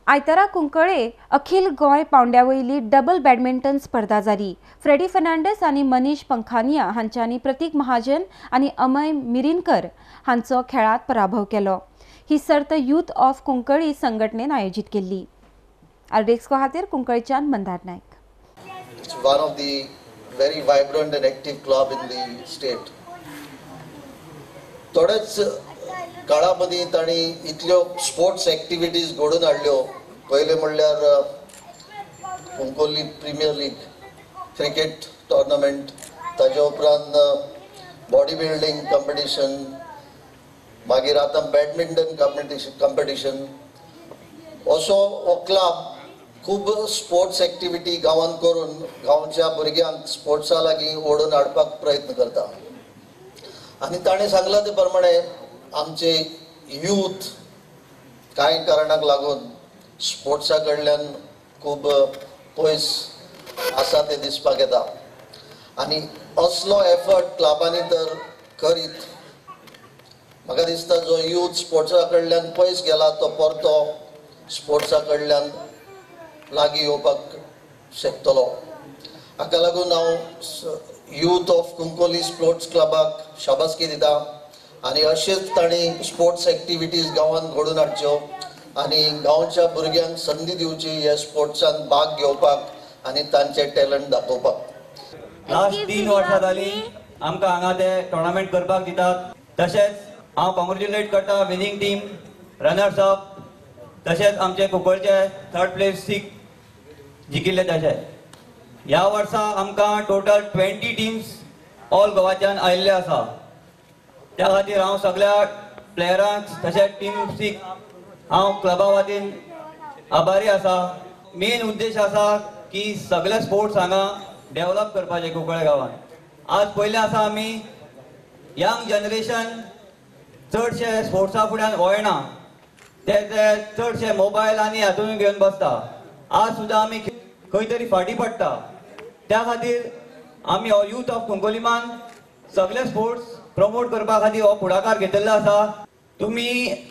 आयतारा कुंकळे अखिल गोय पावंड्यावयली double badminton स्पर्धा जाली। फ्रेडी फर्नांडीस आनी मनीष पंखानिया हांच्यांनी प्रतीक महाजन आनी अमय मिरिनकर हांचो खेळांत पराभव केलो। ही सर्त यूथ ऑफ कुंकळी संघटनेन आयोजीत केल्ली। आरडेक्सको खातीर कुंकळच्यान मंदार नायक। It's one of the very vibrant and active club in the state. थोडेच काळामध्ये ताणी इतल्यो स्पोर्ट्स ॲक्टिविटीज घडून हाडल्यो। पहिले म्हणल्यार Cuncolim premier league cricket tournament, ताजे उपरांत बॉडी बिल्डिंग कॉम्पिटिशन, मागीर आतां बॅडमिंटन कॉम्पिटिशन। असो हो क्लब खूब स्पोर्ट्स ॲक्टिविटी गांवांत करून गांवच्या भुरग्यांक स्पोर्ट्सा लागीं ओडून हाडपाक प्रयत्न करता। आनी ताणें सांगलां ते प्रमाणे आमचे यूथ कांय कारणाक लागून स्पोर्ट्सा कडल्यान खूब पयस आसा ते दिसपाक येता। आनी असलो एफर्ट क्लबांनी तर करीत, म्हाका दिसता जो यूथ स्पोर्ट्सा कडल्यान पयस गेला तो परतो स्पोर्ट्सा कडल्यान लागीं येवपाक शकतलो। हाका लागून हांव यूथ ऑफ कुंकोली स्पोर्ट्स क्लबाक शाबासकी दिता आनी अशेंच तांणी स्पोर्ट्स ॲक्टिविटीज गांवांत घडून हाडच्यो आनी गांवच्या भुरग्यांक संदी दिवची हे स्पोर्ट्सान भाग घेवपाक आनी तांचे टॅलंट दाखोवपाक। लास्ट 3 वर्सां जाली आमकां हांगा ते टोर्नामेंट करपाक दितात। तशेंच हांव कॉंग्रेच्युलेट करता विनिंग टीम, रनर्स अप, तशेंच आमचे कुंकळचे 3rd प्लेस जिखिल्ले। तशें ह्या वर्सा आमकां टोटल 20 टीम्स ऑल गोवाच्यान आयिल्ले आसा। त्या खातीर हांव सगळ्या प्लेयरांक तशेंच टीम्सीक हांव क्लबा वतीन आभारी आसा। मेन उद्देश आसा की सगळे स्पोर्ट्स हांगा डेव्हलप करपाचे कुंकळे गांवांत। आज पयले आसा आमी यंग जनरेशन चडशे स्पोर्ट्सा फुड्यान वळना, ते चडशे मोबायल आनी हातून घेवन बसता। आज सुद्दां आमी खंय तरी फाटी पडटा। त्या खातीर आमी हो यूथ ऑफ कुंकोलीमान सगळे स्पोर्ट्स प्रमोट करपा खातीर हो फुडाकार घेतिल्लो आसा। तुमी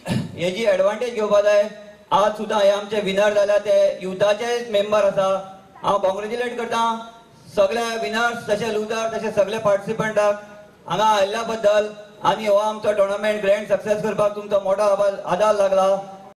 हेजी एडवांटेज घेवपा जाय। आज सुद्दां हे आमचे विनर जाल्या ते युथाचे मेंबर आसा। हांव कॉंग्रेच्युलेट करता सगळे विनर्स, तशें लुजर, तशें सगळे पार्टिसिपंटाक हांगा आयिल्ल्या बद्दल। आनी हो आमचो टोर्नामेंट ग्रँड सक्सेस करपाक तुमचो मोठो आदार लागला।